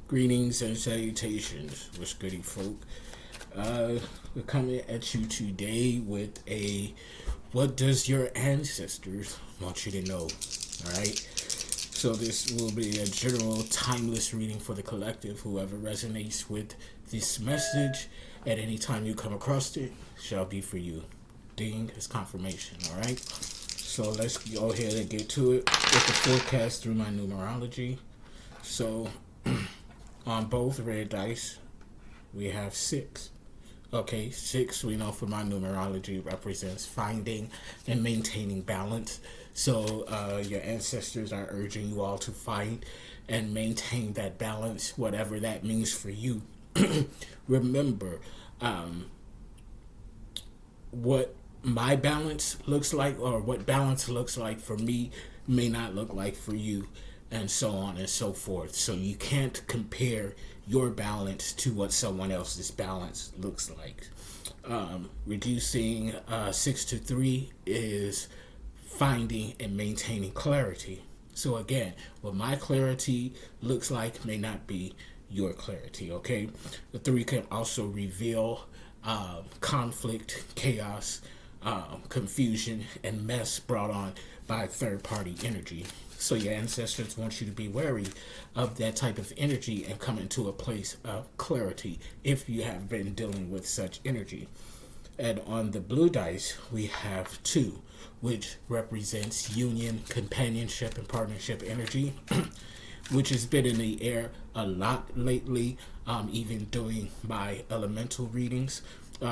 Greetings and salutations, what's goody folk. We're coming at you today with a what does your ancestors want you to know? Alright? So this will be a general timeless reading for the collective. Whoever resonates with this message at any time you come across it shall be for you. Ding is confirmation, alright? So let's go ahead and get to it with the forecast through my numerology. So on both red dice, we have 6. Okay, 6 we know from my numerology represents finding and maintaining balance. So your ancestors are urging you all to find and maintain that balance, whatever that means for you. Remember, what my balance looks like, or what balance looks like for me, may not look like for you, and so on and so forth. So you can't compare your balance to what someone else's balance looks like. Reducing 6 to 3 is finding and maintaining clarity. So again, what my clarity looks like may not be your clarity, okay? The 3 can also reveal conflict, chaos, confusion, and mess brought on by third-party energy. So your ancestors want you to be wary of that type of energy and come into a place of clarity if you have been dealing with such energy. And on the blue dice, we have 2, which represents union, companionship, and partnership energy, which has been in the air a lot lately, even doing my elemental readings.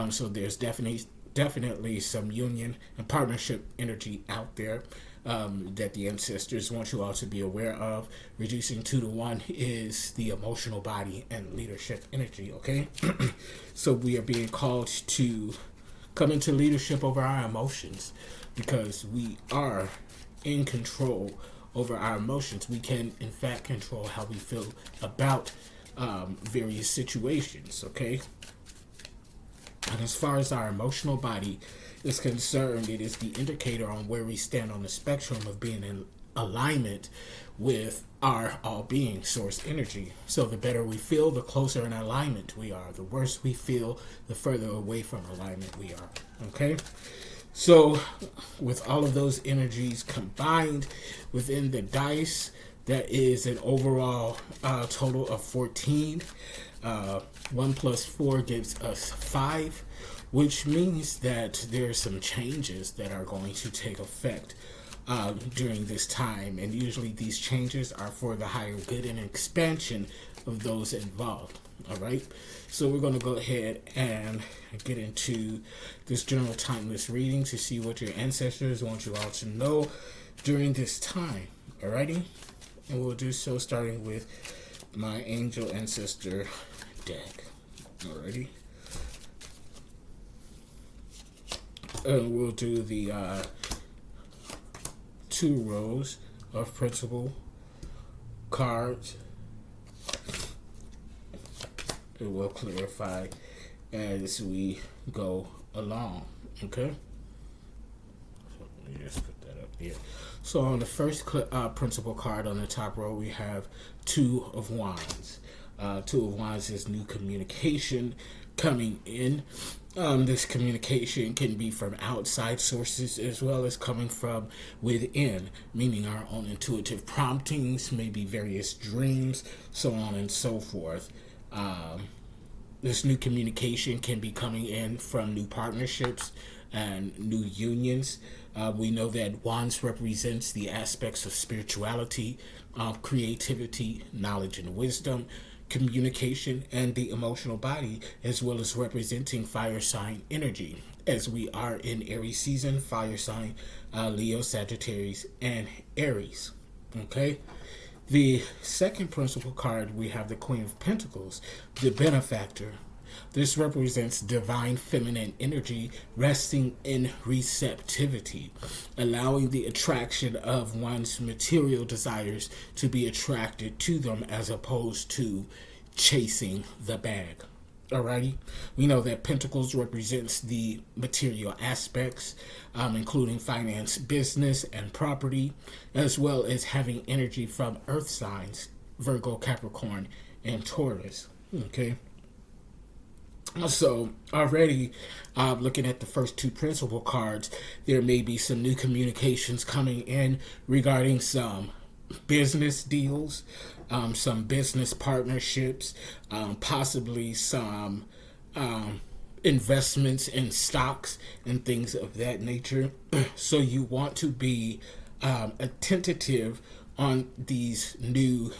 So there's definitely some union and partnership energy out there that the ancestors want you all to be aware of. Reducing 2 to 1 is the emotional body and leadership energy, okay? So we are being called to come into leadership over our emotions, because we are in control over our emotions. We can, in fact, control how we feel about various situations, okay? And as far as our emotional body is concerned, it is the indicator on where we stand on the spectrum of being in alignment with our all-being source energy. So the better we feel, the closer in alignment we are. The worse we feel, the further away from alignment we are. Okay? So with all of those energies combined within the dice, that is an overall total of 14. 1 plus 4 gives us 5, which means that there are some changes that are going to take effect during this time, and usually these changes are for the higher good and expansion of those involved. All right, so we're going to go ahead and get into this general timeless reading to see what your ancestors want you all to know during this time. Alrighty, and we'll do so starting with my angel ancestor deck. Alrighty, and we'll do the 2 rows of principal cards. It will clarify as we go along. Okay, so let me just put that up here. So on the first principal card on the top row, we have 2 of Wands. 2 of Wands is new communication coming in. This communication can be from outside sources as well as coming from within, meaning our own intuitive promptings, maybe various dreams, so on and so forth. This new communication can be coming in from new partnerships and new unions. We know that Wands represents the aspects of spirituality, creativity, knowledge and wisdom, communication, and the emotional body, as well as representing fire sign energy, as we are in Aries season, fire sign, Leo, Sagittarius, and Aries. Okay, the second principal card, we have the Queen of Pentacles, the benefactor. This represents divine feminine energy resting in receptivity, allowing the attraction of one's material desires to be attracted to them as opposed to chasing the bag. Alrighty, we know that Pentacles represents the material aspects, including finance, business, and property, as well as having energy from earth signs Virgo, Capricorn, and Taurus. Okay. So already looking at the first two principal cards, there may be some new communications coming in regarding some business deals, some business partnerships, possibly some investments in stocks and things of that nature. So you want to be attentive on these new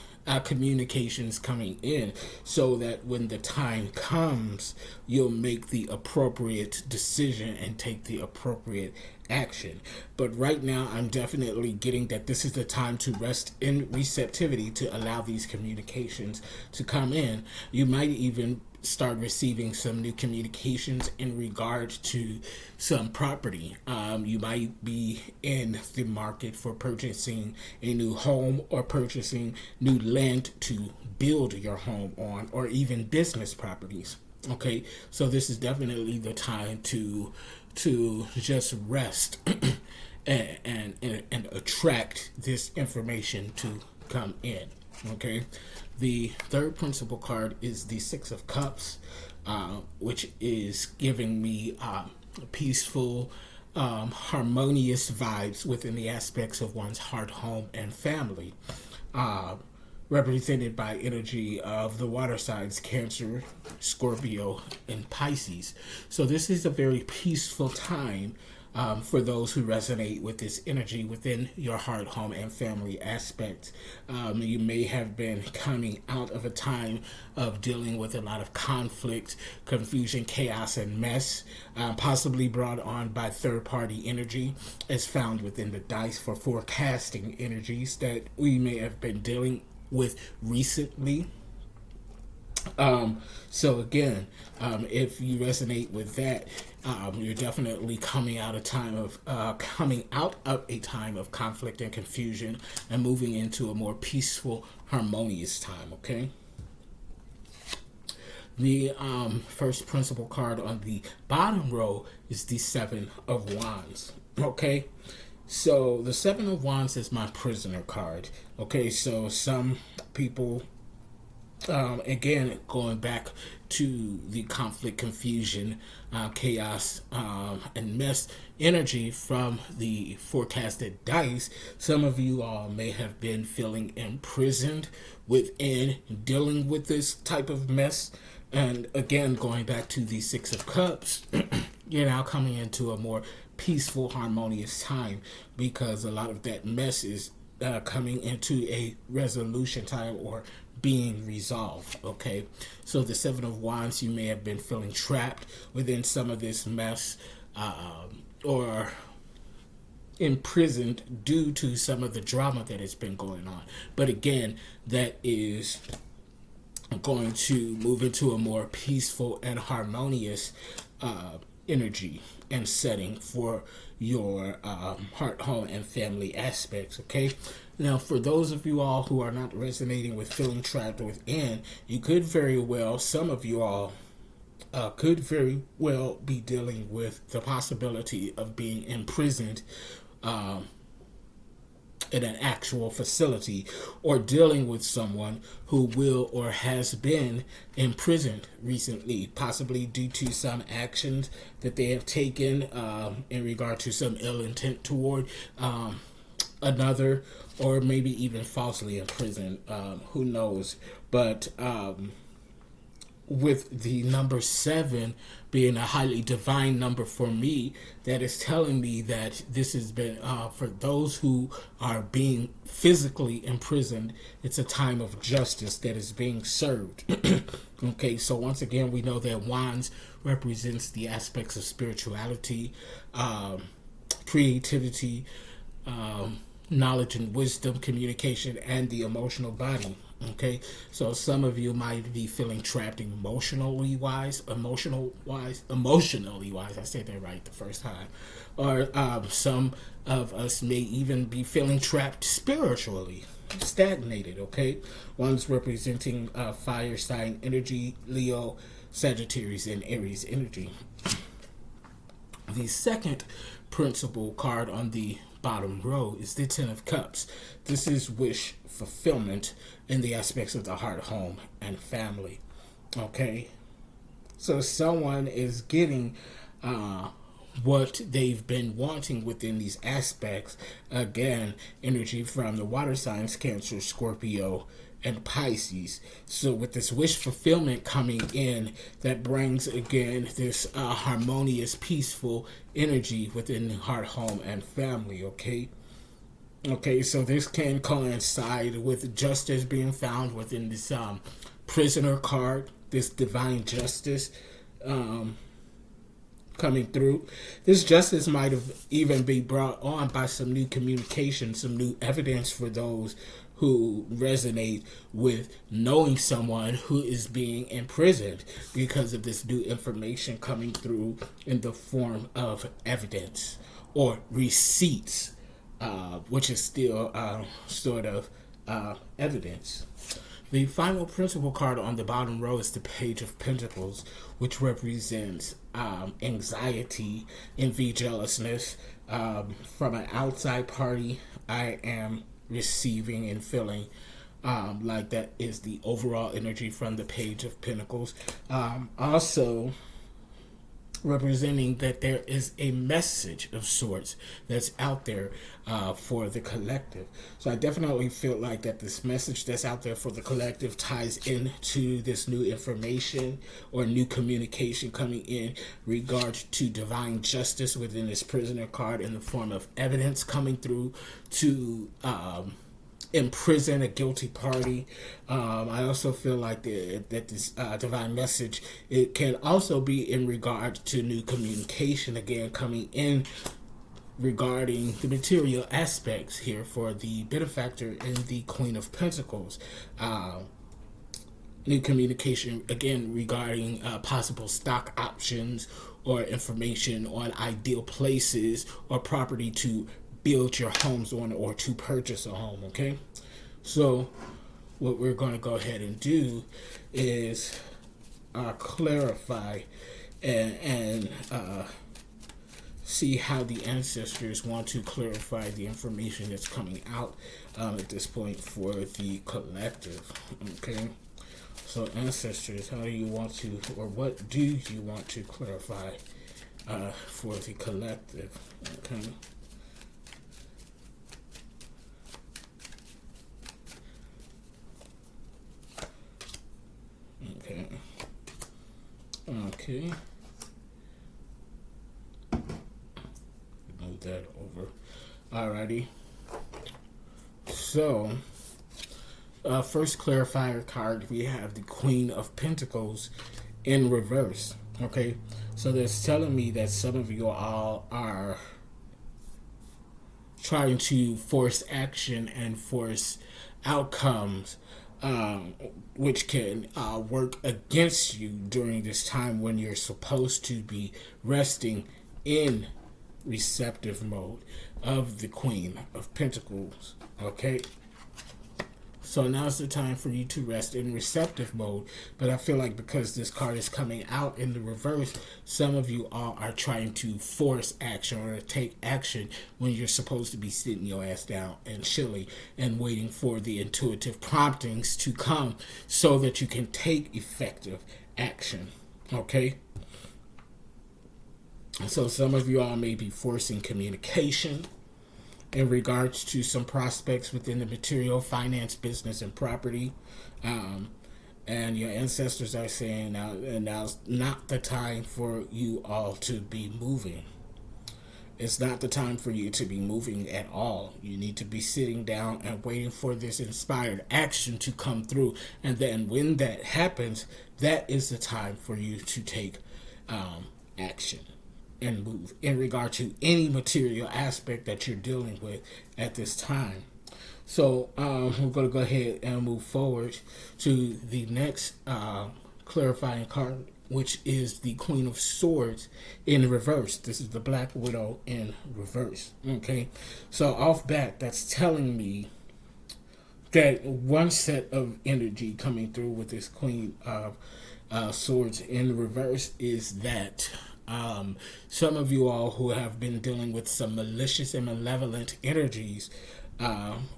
communications coming in, so that when the time comes, you'll make the appropriate decision and take the appropriate action. But right now, I'm definitely getting that this is the time to rest in receptivity to allow these communications to come in. You might even start receiving some new communications in regard to some property. You might be in the market for purchasing a new home or purchasing new land to build your home on, or even business properties. Okay, so this is definitely the time to just rest and attract this information to come in. Okay, the third principal card is the Six of Cups, which is giving me peaceful, harmonious vibes within the aspects of one's heart, home, and family. Represented by energy of the water signs, Cancer, Scorpio, and Pisces. So this is a very peaceful time for those who resonate with this energy within your heart, home, and family aspect. You may have been coming out of a time of dealing with a lot of conflict, confusion, chaos, and mess, possibly brought on by third-party energy, as found within the dice for forecasting energies that we may have been dealing with recently. So again, if you resonate with that, you're definitely coming out of a time of conflict and confusion, and moving into a more peaceful, harmonious time. Okay. The first principal card on the bottom row is the Seven of Wands. Okay. So the Seven of Wands is my prisoner card. Okay, so some people, again, going back to the conflict, confusion, chaos, and mess energy from the forecasted dice, some of you all may have been feeling imprisoned within dealing with this type of mess. And again, going back to the Six of Cups, you're now coming into a more peaceful, harmonious time, because a lot of that mess is coming into a resolution time or being resolved. Okay, so the Seven of Wands, you may have been feeling trapped within some of this mess, or imprisoned due to some of the drama that has been going on. But again, that is going to move into a more peaceful and harmonious energy and setting for your heart, home, and family aspects. Okay, now for those of you all who are not resonating with feeling trapped within, you could very well, some of you all could very well be dealing with the possibility of being imprisoned in an actual facility, or dealing with someone who will or has been imprisoned recently, possibly due to some actions that they have taken in regard to some ill intent toward another, or maybe even falsely imprisoned. Who knows? But with the number 7 being a highly divine number for me, that is telling me that this has been, for those who are being physically imprisoned, it's a time of justice that is being served. Okay, so once again, we know that Wands represents the aspects of spirituality, creativity, knowledge and wisdom, communication, and the emotional body. Okay, so some of you might be feeling trapped emotionally wise. I said that right the first time. Or some of us may even be feeling trapped spiritually, stagnated. Okay, one's representing fire sign energy, Leo, Sagittarius, and Aries energy. The second principal card on the bottom row is the Ten of Cups. This is wish fulfillment in the aspects of the heart, home, and family. Okay? So someone is getting what they've been wanting within these aspects. Again, energy from the water signs, Cancer, Scorpio, and Pisces. So with this wish fulfillment coming in, that brings again this harmonious, peaceful energy within the heart, home, and family. Okay, so this can coincide with justice being found within this prisoner card, this divine justice coming through. This justice might have even been brought on by some new communication, some new evidence for those who resonate with knowing someone who is being imprisoned because of this new information coming through in the form of evidence or receipts, which is still sort of evidence. The final principal card on the bottom row is the Page of Pentacles, which represents anxiety, envy, jealousness from an outside party. I am receiving and feeling like that is the overall energy from the Page of Pentacles. Also representing that there is a message of sorts that's out there for the collective. So I definitely feel like that this message that's out there for the collective ties into this new information or new communication coming in regards to divine justice within this prisoner card in the form of evidence coming through to imprison a guilty party. I also feel like that this divine message, it can also be in regard to new communication again coming in regarding the material aspects here for the benefactor and the Queen of Pentacles. New communication again regarding possible stock options or information on ideal places or property to build your homes on or to purchase a home. Okay, so what we're going to go ahead and do is clarify and see how the ancestors want to clarify the information that's coming out at this point for the collective. Okay, so ancestors, how do you want to, or what do you want to clarify for the collective? Okay. Okay. Move that over. Alrighty. So, first clarifier card, we have the Queen of Pentacles in reverse. Okay. So that's telling me that some of you all are trying to force action and force outcomes which can work against you during this time when you're supposed to be resting in receptive mode of the Queen of Pentacles. Okay, so now's the time for you to rest in receptive mode. But I feel like because this card is coming out in the reverse, some of you all are trying to force action or take action when you're supposed to be sitting your ass down and chilling and waiting for the intuitive promptings to come so that you can take effective action. Okay? So some of you all may be forcing communication in regards to some prospects within the material, finance, business, and property. And your ancestors are saying now's not the time for you all to be moving. It's not the time for you to be moving at all. You need to be sitting down and waiting for this inspired action to come through. And then when that happens, that is the time for you to take action and move in regard to any material aspect that you're dealing with at this time. So we're going to go ahead and move forward to the next clarifying card, which is the Queen of Swords in reverse. This is the Black Widow in reverse. Okay, so off bat, that's telling me that one set of energy coming through with this Queen of Swords in reverse is that Some of you all who have been dealing with some malicious and malevolent energies,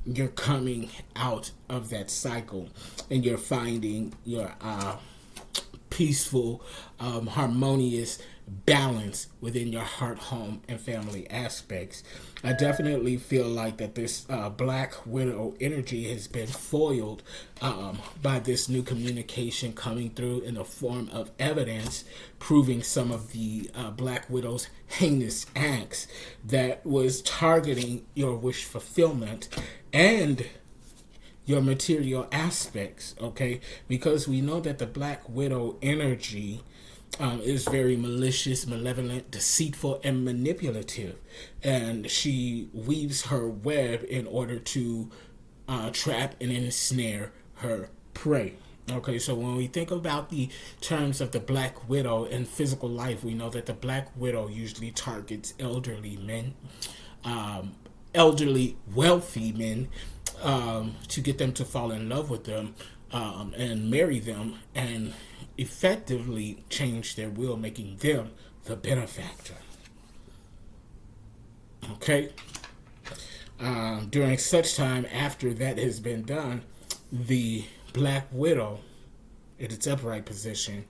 you're coming out of that cycle, and you're finding your peaceful, harmonious balance within your heart, home, and family aspects. I definitely feel like that this Black Widow energy has been foiled by this new communication coming through in the form of evidence proving some of the Black Widow's heinous acts that was targeting your wish fulfillment and your material aspects, okay? Because we know that the Black Widow energy is very malicious, malevolent, deceitful, and manipulative. And she weaves her web in order to trap and ensnare her prey. Okay, so when we think about the terms of the Black Widow in physical life, we know that the Black Widow usually targets elderly men, elderly, wealthy men, to get them to fall in love with them and marry them and effectively change their will, making them the benefactor. Okay? During such time, after that has been done, the Black Widow, in its upright position,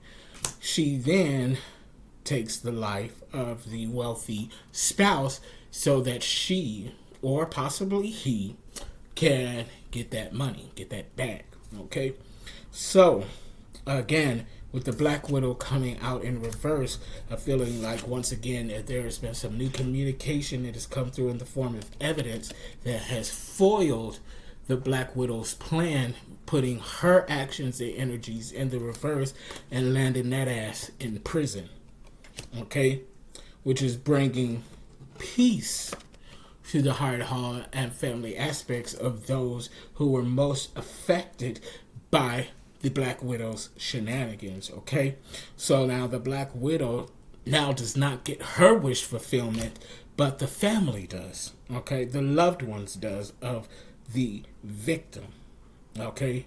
she then takes the life of the wealthy spouse so that she, or possibly he, can get that money, get that bag. Okay? So, again, with the Black Widow coming out in reverse, I'm feeling like once again that there has been some new communication that has come through in the form of evidence that has foiled the Black Widow's plan, putting her actions and energies in the reverse and landing that ass in prison. Okay? Which is bringing peace to the heart, home, and family aspects of those who were most affected by the Black Widow's shenanigans, okay? So now the Black Widow now does not get her wish fulfillment, but the family does, okay? The loved ones does of the victim, okay?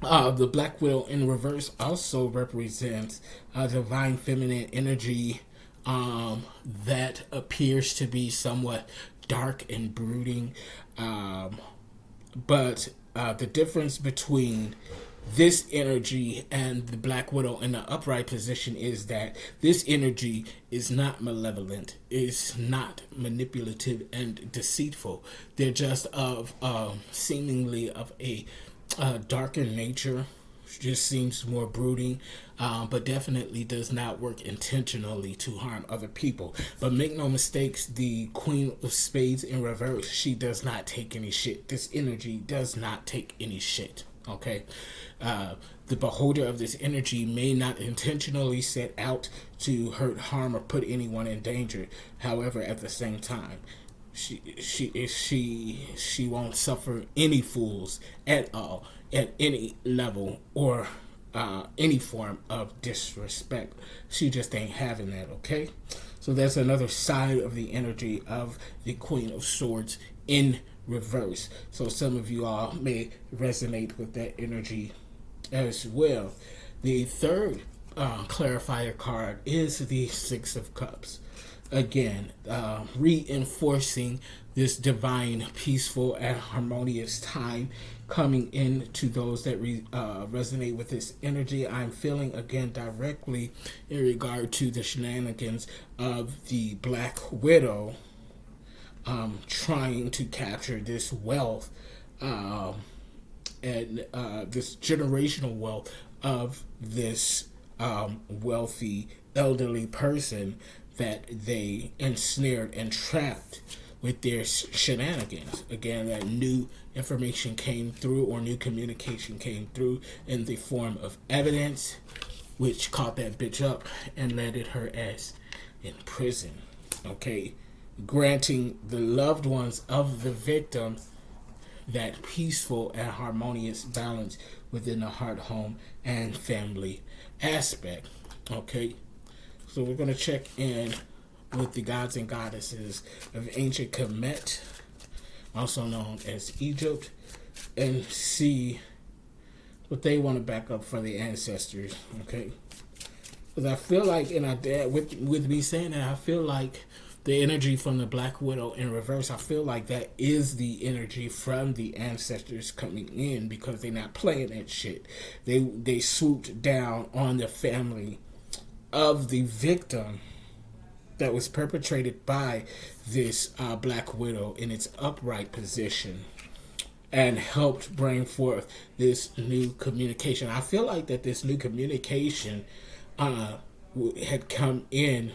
The Black Widow in reverse also represents a divine feminine energy that appears to be somewhat dark and brooding, but the difference between this energy and the Black Widow in the upright position is that this energy is not malevolent, is not manipulative and deceitful. They're just of seemingly of a darker nature. Just seems more brooding, but definitely does not work intentionally to harm other people. But make no mistakes, the Queen of Spades in reverse, she does not take any shit. This energy does not take any shit, okay? The beholder of this energy may not intentionally set out to hurt, harm, or put anyone in danger. However, at the same time, she won't suffer any fools at all, at any level, or any form of disrespect. She just ain't having that, okay? So that's another side of the energy of the Queen of Swords in reverse. So some of you all may resonate with that energy as well. The third clarifier card is the Six of Cups. Again, reinforcing this divine, peaceful, and harmonious time coming in to those that resonate with this energy. I'm feeling, again, directly in regard to the shenanigans of the Black Widow trying to capture this wealth and this generational wealth of this wealthy elderly person that they ensnared and trapped with their shenanigans. Again, that new information came through, or new communication came through in the form of evidence, which caught that bitch up and landed her ass in prison. Okay, granting the loved ones of the victim that peaceful and harmonious balance within the heart, home, and family aspect. Okay, so we're going to check in with the gods and goddesses of ancient Kemet, also known as Egypt, and see what they want to back up for the ancestors. Okay, Because I feel like, and with me saying that, I feel like the energy from the Black Widow in reverse, I feel like that is the energy from the ancestors coming in, because they're not playing that shit. They swooped down on the family of the victim that was perpetrated by this Black Widow in its upright position, and helped bring forth this new communication. I feel like that this new communication had come in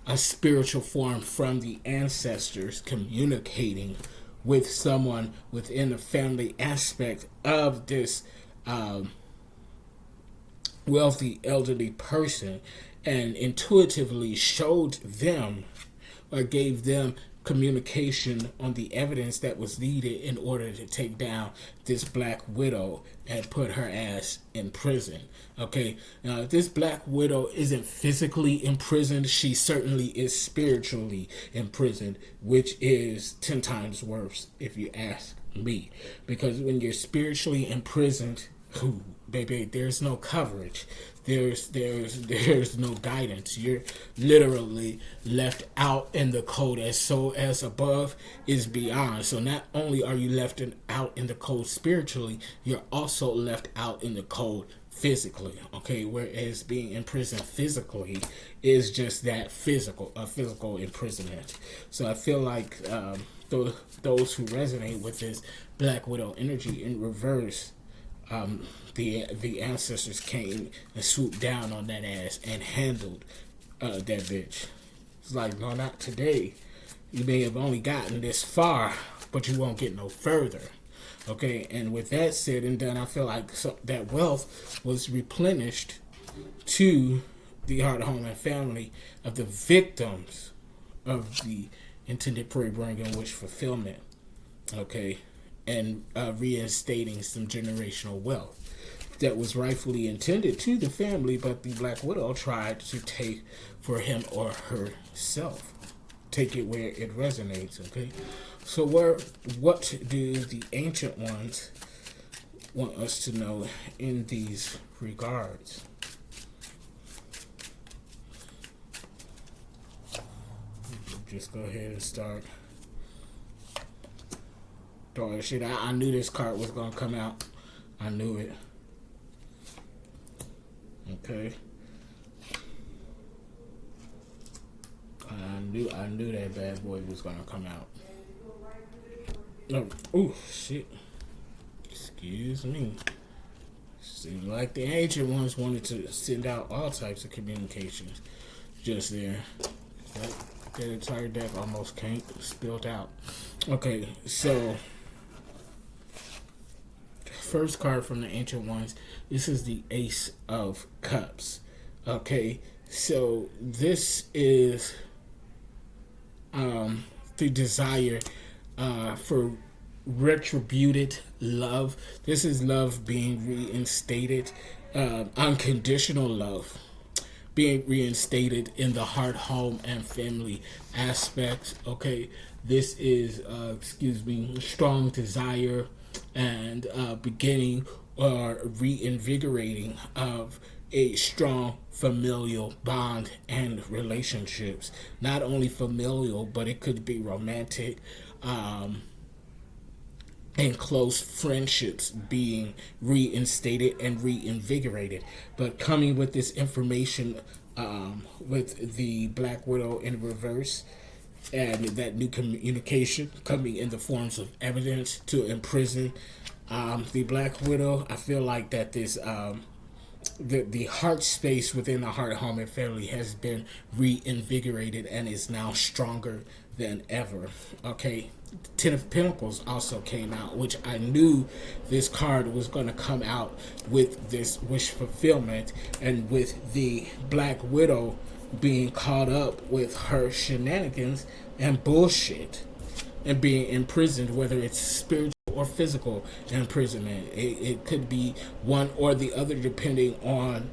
a spiritual form from the ancestors communicating with someone within the family aspect of this wealthy elderly person, and intuitively showed them or gave them communication on the evidence that was needed in order to take down this Black Widow and put her ass in prison. Okay, now if this Black Widow isn't physically imprisoned, she certainly is spiritually imprisoned, which is 10 times worse if you ask me. Because when you're spiritually imprisoned, baby, there's no coverage. There's no guidance. You're literally left out in the cold. As above is beyond. So not only are you left out in the cold spiritually, you're also left out in the cold physically. Okay, whereas being imprisoned physically is just that, a physical imprisonment. So I feel like those who resonate with this Black Widow energy in reverse, the ancestors came and swooped down on that ass and handled that bitch. It's like, no, not today. You may have only gotten this far, but you won't get no further. Okay, and with that said and done, I feel like that wealth was replenished to the heart, home, and family of the victims of the intended prey, bring, and wish fulfillment. Okay, and reinstating some generational wealth that was rightfully intended to the family, but the Black Widow tried to take for him or herself. Take it where it resonates, okay? So what do the ancient ones want us to know in these regards? Just go ahead and start throwing shit. I knew this card was gonna come out. I knew it. Okay. I knew that bad boy was gonna come out. No, oh shit. Excuse me. Seems like the ancient ones wanted to send out all types of communications just there. That entire deck almost came spilled out. Okay, so first card from the ancient ones. This is the Ace of Cups. Okay, so this is the desire for retributed love. This is love being reinstated, unconditional love being reinstated in the heart, home, and family aspects. Okay, this is strong desire and beginning or reinvigorating of a strong familial bond and relationships. Not only familial, but it could be romantic and close friendships being reinstated and reinvigorated. But coming with this information with the Black Widow in reverse, and that new communication coming in the forms of evidence to imprison the Black Widow, I feel like that this the heart space within the heart, home, and family has been reinvigorated and is now stronger than ever. Okay, Ten of Pentacles also came out, which I knew this card was going to come out with this wish fulfillment, and with the Black Widow being caught up with her shenanigans and bullshit and being imprisoned, whether it's spiritual or physical imprisonment. It could be one or the other depending on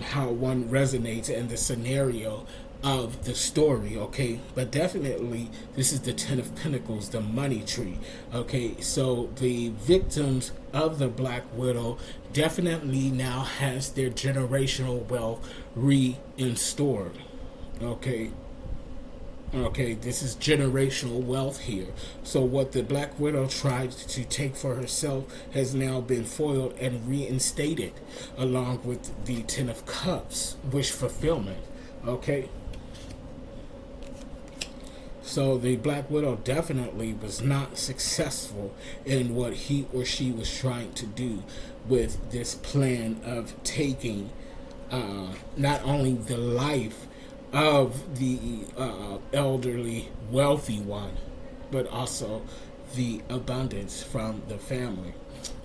how one resonates and the scenario of the story, okay? But definitely, this is the Ten of Pentacles, the money tree, okay? So the victims of the Black Widow definitely now has their generational wealth reinstored, okay? Okay, this is generational wealth here. So what the Black Widow tried to take for herself has now been foiled and reinstated, along with the Ten of Cups, wish fulfillment. Okay, so the Black Widow definitely was not successful in what he or she was trying to do with this plan of taking not only the life of the elderly, wealthy one, but also the abundance from the family.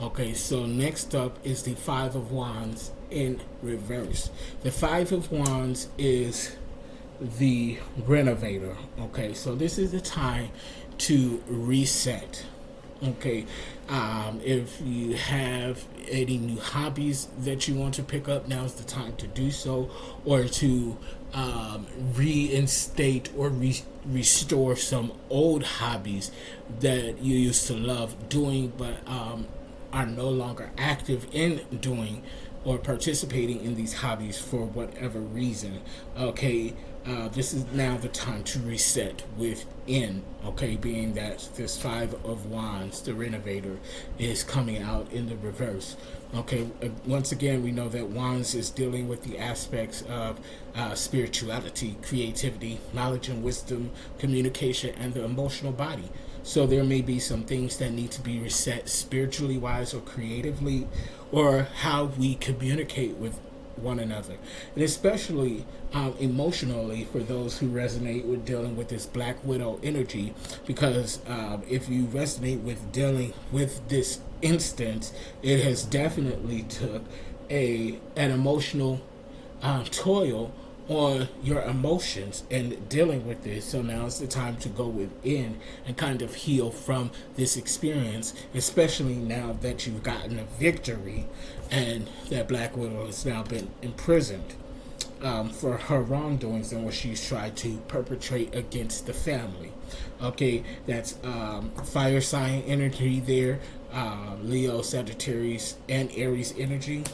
Okay, so next up is the Five of Wands in reverse. The Five of Wands is the renovator. Okay, so this is the time to reset. Okay, if you have any new hobbies that you want to pick up, now's the time to do so, or to reinstate or restore some old hobbies that you used to love doing, but are no longer active in doing or participating in these hobbies for whatever reason. Okay, this is now the time to reset within. Okay, being that this Five of Wands, the renovator, is coming out in the reverse. Okay, once again, we know that Wands is dealing with the aspects of spirituality, creativity, knowledge and wisdom, communication, and the emotional body. So there may be some things that need to be reset spiritually wise or creatively, or how we communicate with one another, and especially emotionally for those who resonate with dealing with this Black Widow energy, because if you resonate with dealing with this instance, it has definitely took an emotional toil on your emotions and dealing with this. So now it's the time to go within and kind of heal from this experience, especially now that you've gotten a victory and that Black Widow has now been imprisoned for her wrongdoings and what she's tried to perpetrate against the family. Okay, that's fire sign energy there, Leo, Sagittarius, and Aries energy.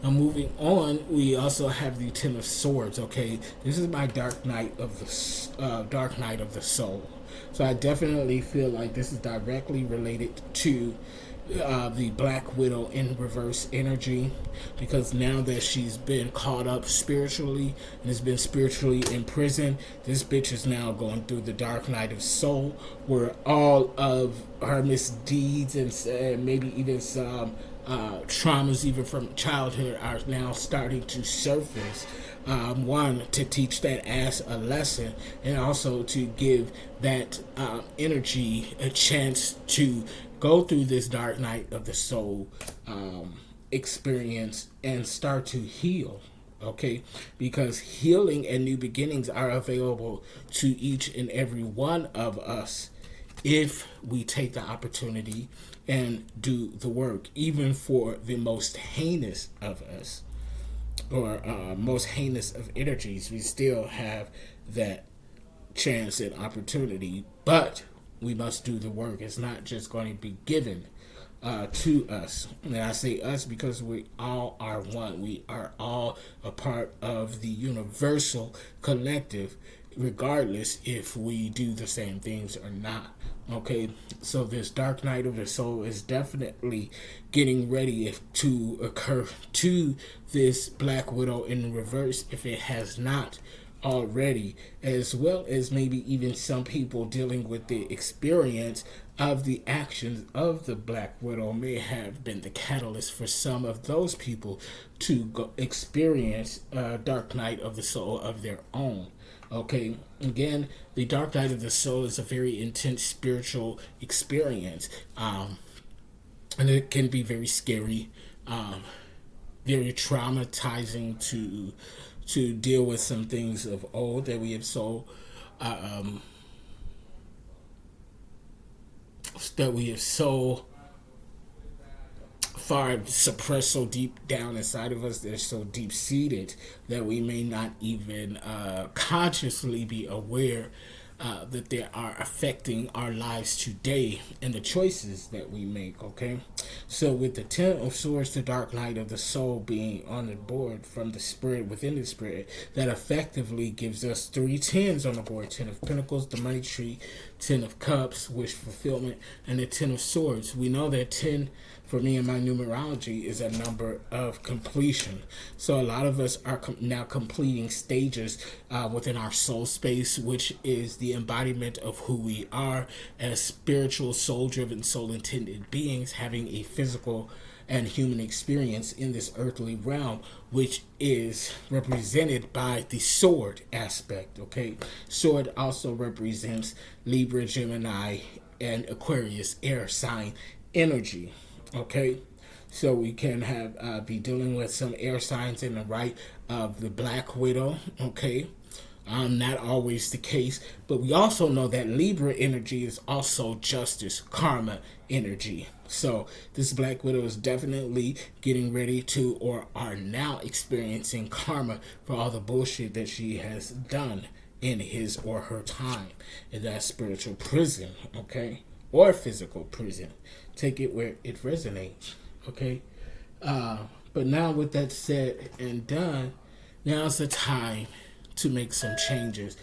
Moving on, we also have the Ten of Swords. Okay, this is my dark night of the soul. So I definitely feel like this is directly related to the Black Widow in reverse energy, because now that she's been caught up spiritually and has been spiritually imprisoned, this bitch is now going through the dark night of soul, where all of her misdeeds and maybe even some traumas even from childhood are now starting to surface. One, to teach that ass a lesson, and also to give that energy a chance to go through this dark night of the soul experience and start to heal. Okay, because healing and new beginnings are available to each and every one of us if we take the opportunity and do the work. Even for the most heinous of us, or most heinous of energies, we still have that chance and opportunity, but we must do the work. It's not just going to be given to us. And I say us because we all are one. We are all a part of the universal collective, regardless if we do the same things or not. Okay, so this dark night of the soul is definitely getting ready to occur to this Black Widow in reverse, if it has not already, as well as maybe even some people dealing with the experience of the actions of the Black Widow may have been the catalyst for some of those people to go experience a dark night of the soul of their own. Okay, again, the dark night of the soul is a very intense spiritual experience, and it can be very scary, very traumatizing to deal with some things of old that we have so far suppressed so deep down inside of us, they're so deep seated that we may not even consciously be aware that they are affecting our lives today and the choices that we make. Okay, so with the Ten of Swords, the dark night of the soul being on the board from the spirit within the spirit, that effectively gives us 3 tens on the board: Ten of Pentacles, the money tree, Ten of Cups, wish fulfillment, and the Ten of Swords. We know that 10 for me in my numerology is a number of completion. So a lot of us are now completing stages within our soul space, which is the embodiment of who we are as spiritual, soul-driven, soul-intended beings, having a physical and human experience in this earthly realm, which is represented by the sword aspect. Okay, sword also represents Libra, Gemini, and Aquarius air sign energy. Okay, so we can have be dealing with some air signs in the right of the Black Widow. Okay, not always the case, but we also know that Libra energy is also justice, karma energy. So this Black Widow is definitely getting ready to, or are now experiencing karma for all the bullshit that she has done in his or her time in that spiritual prison. Okay, or physical prison. Take it where it resonates. Okay, but now with that said and done, now's the time to make some changes.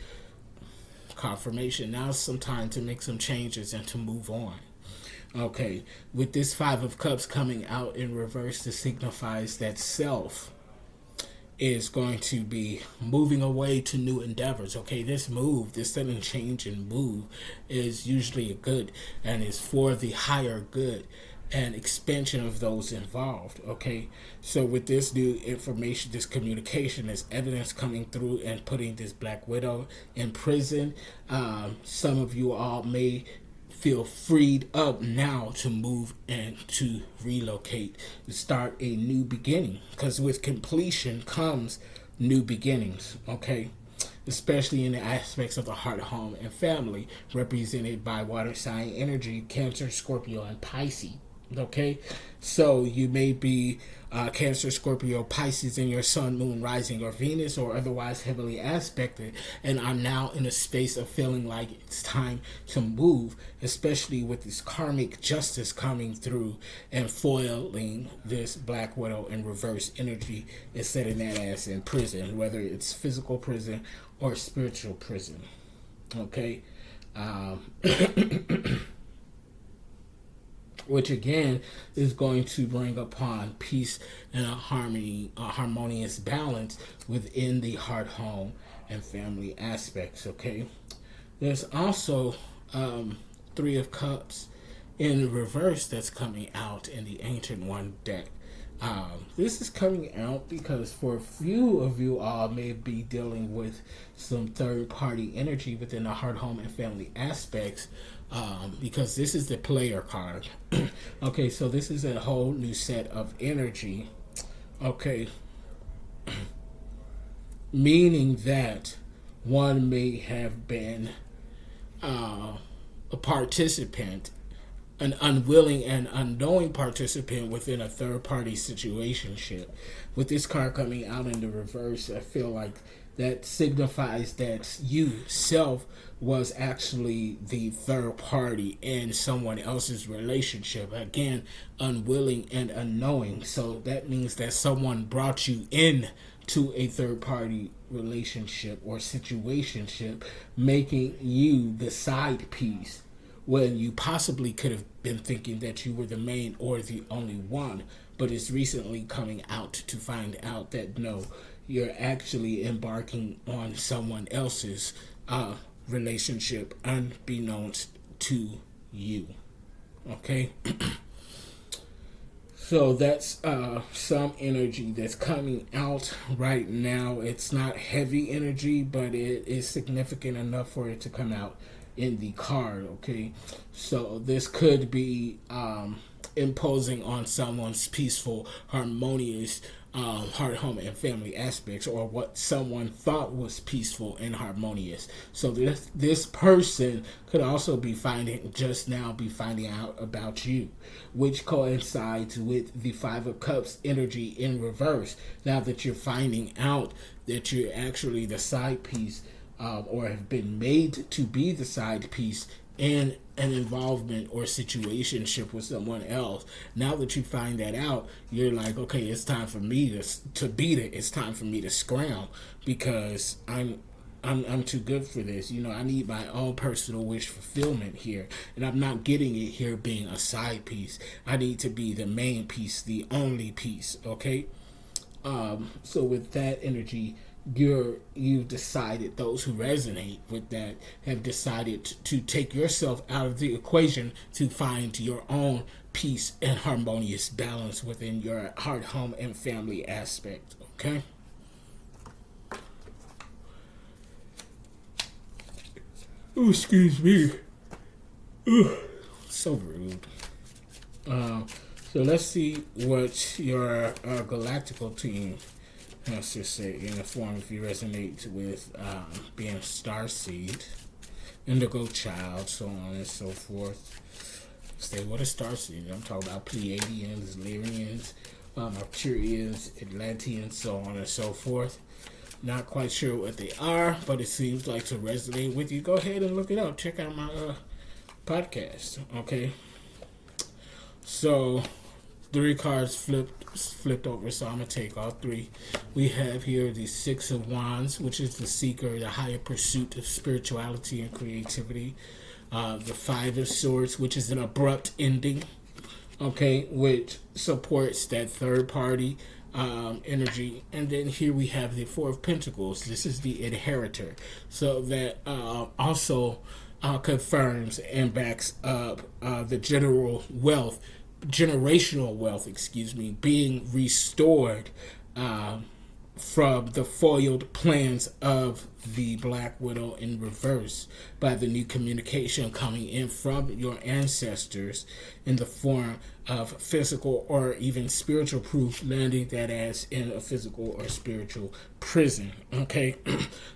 Confirmation. Now's some time to make some changes and to move on. Okay, with this Five of Cups coming out in reverse, this signifies that self is going to be moving away to new endeavors. Okay, this move, this sudden change and move is usually a good and is for the higher good and expansion of those involved. Okay, so with this new information, this communication, this evidence coming through and putting this Black Widow in prison, some of you all may feel freed up now to move and to relocate, to start a new beginning, because with completion comes new beginnings. Okay, especially in the aspects of the heart, home, and family, represented by water sign energy, Cancer, Scorpio, and Pisces. Okay, so you may be Cancer, Scorpio, Pisces in your sun, moon, rising, or Venus, or otherwise heavily aspected, and are now in a space of feeling like it's time to move, especially with this karmic justice coming through and foiling this Black Widow in reverse energy and setting that ass in prison, whether it's physical prison or spiritual prison. Okay, which again is going to bring upon peace and a harmony, a harmonious balance within the heart, home, and family aspects. Okay, there's also Three of Cups in reverse that's coming out in the Ancient One deck. This is coming out because for a few of you all may be dealing with some third-party energy within the heart, home, and family aspects, because this is the player card. Okay, so this is a whole new set of energy. Okay, meaning that one may have been a participant, an unwilling and unknowing participant within a third-party situationship. With this card coming out in the reverse, I feel like that signifies that you, self, was actually the third party in someone else's relationship. Again, unwilling and unknowing. So that means that someone brought you in to a third-party relationship or situationship, making you the side piece when you possibly could have been thinking that you were the main or the only one, but it's recently coming out to find out that no, you're actually embarking on someone else's relationship unbeknownst to you. Okay? So that's some energy that's coming out right now. It's not heavy energy, but it is significant enough for it to come out in the card. Okay, so this could be imposing on someone's peaceful, harmonious heart, home, and family aspects, or what someone thought was peaceful and harmonious. So this person could also be finding out about you, which coincides with the Five of Cups energy in reverse. Now that you're finding out that you're actually the side piece, or have been made to be the side piece in an involvement or situationship with someone else. Now that you find that out, you're like, okay, it's time for me to beat it. It's time for me to scram, because I'm too good for this. I need my own personal wish fulfillment here, and I'm not getting it here being a side piece. I need to be the main piece, the only piece. Okay. So with that energy, you've decided, those who resonate with that have decided to take yourself out of the equation to find your own peace and harmonious balance within your heart, home, and family aspect. Okay. Oh, excuse me. Ugh, so rude. So let's see what your galactical team has to say in the form, if you resonate with being starseed, indigo child, so on and so forth. Stay with a starseed. I'm talking about Pleiadians, Lyrians, Arcturians, Atlanteans, so on and so forth. Not quite sure what they are, but it seems like to resonate with you. Go ahead and look it up. Check out my podcast. Okay. So 3 cards flipped over, so I'm going to take all 3. We have here the 6 of Wands, which is the seeker, the higher pursuit of spirituality and creativity. The 5 of Swords, which is an abrupt ending, okay, which supports that third party energy. And then here we have the 4 of Pentacles. This is the inheritor. So that also confirms and backs up the generational wealth, being restored from the foiled plans of the Black Widow in reverse by the new communication coming in from your ancestors in the form of physical or even spiritual proof, landing that ass in a physical or spiritual prison. Okay.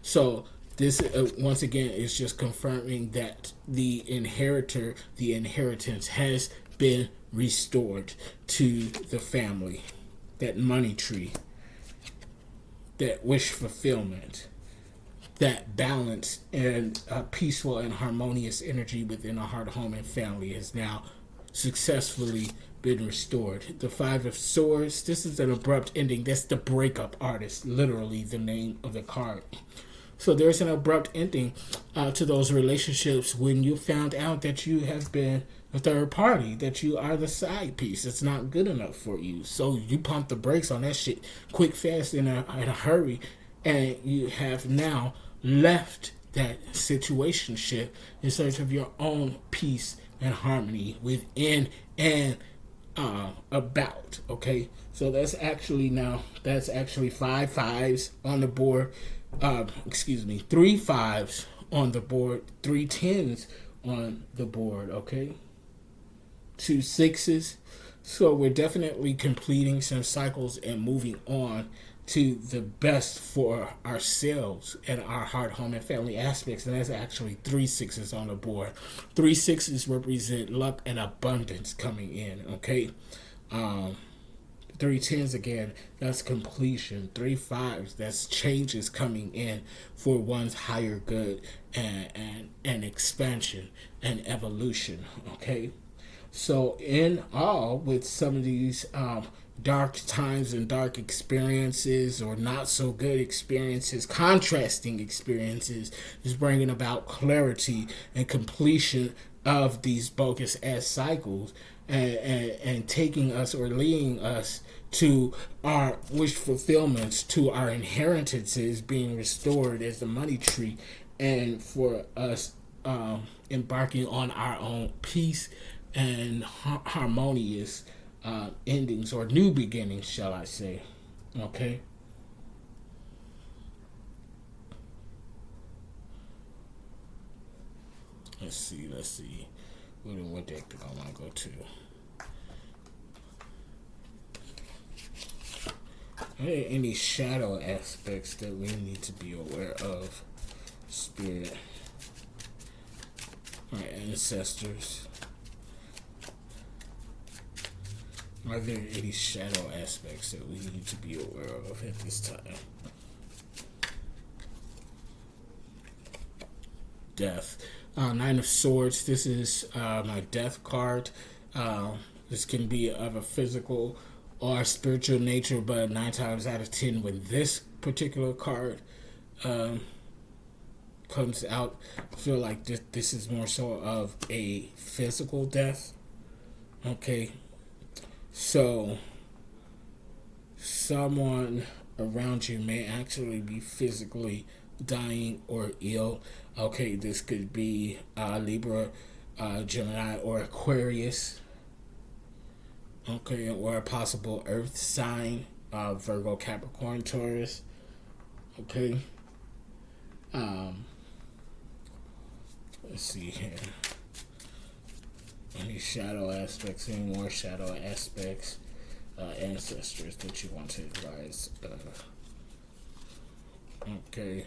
So this once again is just confirming that the inheritance has been restored to the family. That money tree, that wish fulfillment, that balance and peaceful and harmonious energy within a heart, home, and family has now successfully been restored. The 5 of Swords, this is an abrupt ending. That's the breakup artist, literally the name of the card. So there's an abrupt ending to those relationships when you found out that you have been a third party, that you are the side piece. It's not good enough for you. So you pump the brakes on that shit quick, fast, in a hurry, and you have now left that situationship in search of your own peace and harmony within and about. Okay, so that's actually 5 5s on the board. 3 5s on the board, 3 10s on the board. Okay, 2 6s. So we're definitely completing some cycles and moving on to the best for ourselves and our heart, home, and family aspects. And that's actually 3 6s on the board. 3 6s represent luck and abundance coming in. Okay. 3 10s again, that's completion. 3 5s, that's changes coming in for one's higher good and expansion and evolution. Okay. So in all, with some of these dark times and dark experiences, or not so good experiences, contrasting experiences, is bringing about clarity and completion of these bogus ass cycles, and taking us or leading us to our wish fulfillments, to our inheritances being restored as the money tree, and for us embarking on our own peace and harmonious endings, or new beginnings, shall I say. Okay. Let's see. What deck do I want to go to? Are there any shadow aspects that we need to be aware of, Spirit? Our ancestors. Are there any shadow aspects that we need to be aware of at this time? Death. Nine of Swords. This is my death card. This can be of a physical or spiritual nature, but 9 times out of 10 when this particular card comes out, I feel like this is more so of a physical death. Okay. So, someone around you may actually be physically dying or ill. Okay, this could be Libra, Gemini, or Aquarius. Okay, or a possible Earth sign, Virgo, Capricorn, Taurus. Okay. Let's see here. Any shadow aspects, any more shadow aspects, ancestors that you want to advise? Okay.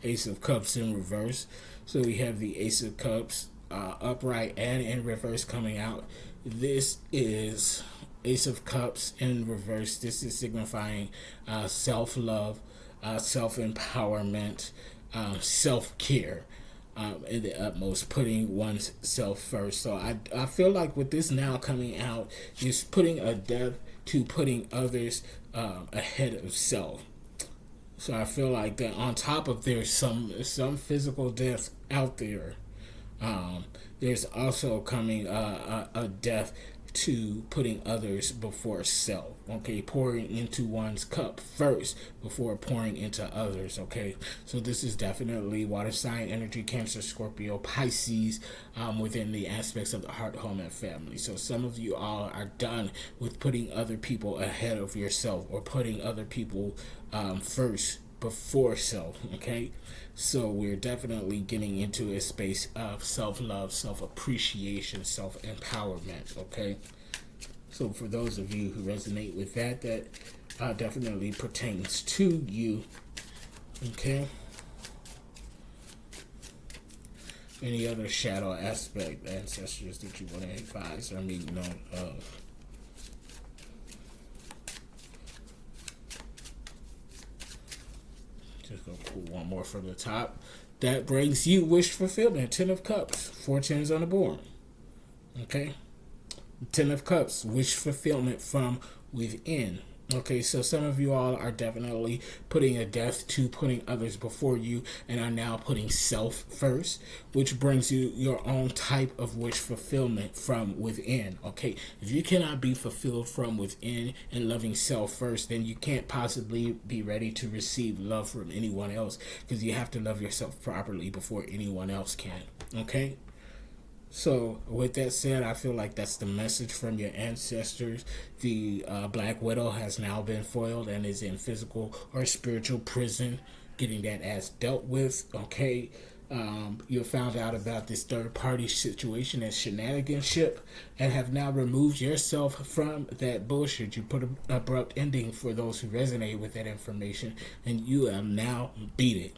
Ace of Cups in reverse. So we have the Ace of Cups upright and in reverse coming out. This is Ace of Cups in reverse. This is signifying self-love, self-empowerment, self-care. In the utmost, putting one's self first. So I feel like with this now coming out, is putting a death to putting others ahead of self. So I feel like that on top of there's some physical death out there, there's also coming a death to putting others before self. Okay, pouring into one's cup first before pouring into others. Okay, so this is definitely water sign energy, Cancer, Scorpio, Pisces, within the aspects of the heart, home, and family. So some of you all are done with putting other people ahead of yourself, or putting other people first before self. Okay, so we're definitely getting into a space of self-love, self-appreciation, self-empowerment. Okay, so for those of you who resonate with that, that definitely pertains to you. Okay, any other shadow aspect, ancestors, that you want to advise or make note of? Just gonna pull one more from the top. That brings you wish fulfillment. 10 of Cups. 4 10s on the board. Okay. 10 of Cups. Wish fulfillment from within. Okay, so some of you all are definitely putting a death to putting others before you, and are now putting self first, which brings you your own type of wish fulfillment from within. Okay, if you cannot be fulfilled from within and loving self first, then you can't possibly be ready to receive love from anyone else, because you have to love yourself properly before anyone else can. Okay. So, with that said, I feel like that's the message from your ancestors. The Black Widow has now been foiled and is in physical or spiritual prison, getting that ass dealt with. Okay, you found out about this third-party situation and shenaniganship, and have now removed yourself from that bullshit. You put an abrupt ending for those who resonate with that information, and you have now beat it.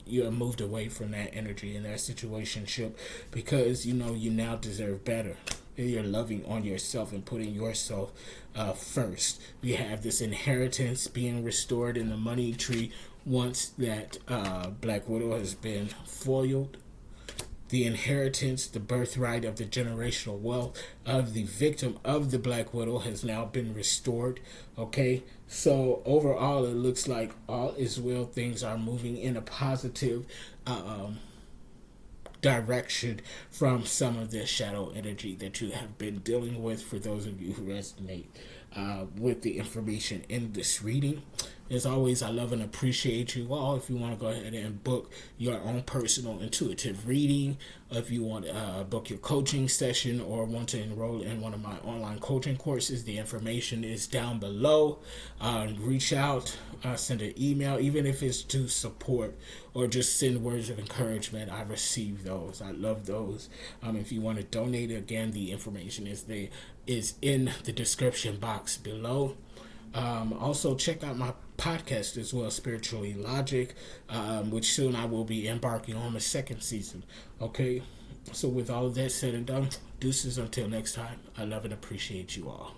You have moved away from that energy and that situationship, because you know you now deserve better. You're loving on yourself and putting yourself first. You have this inheritance being restored in the money tree once that Black Widow has been foiled. The inheritance, the birthright of the generational wealth of the victim of the Black Widow has now been restored. Okay, so overall it looks like all is well. Things are moving in a positive direction from some of the shadow energy that you have been dealing with, for those of you who resonate with the information in this reading. As always, I love and appreciate you all. If you want to go ahead and book your own personal intuitive reading, if you want to book your coaching session, or want to enroll in one of my online coaching courses, the information is down below. Reach out, send an email, even if it's to support, or just send words of encouragement. I receive those. I love those. If you want to donate, again, the information is in the description box below. Also, check out my podcast as well, Spiritually Logic, which soon I will be embarking on the second season. Okay, so with all of that said and done, deuces until next time. I love and appreciate you all.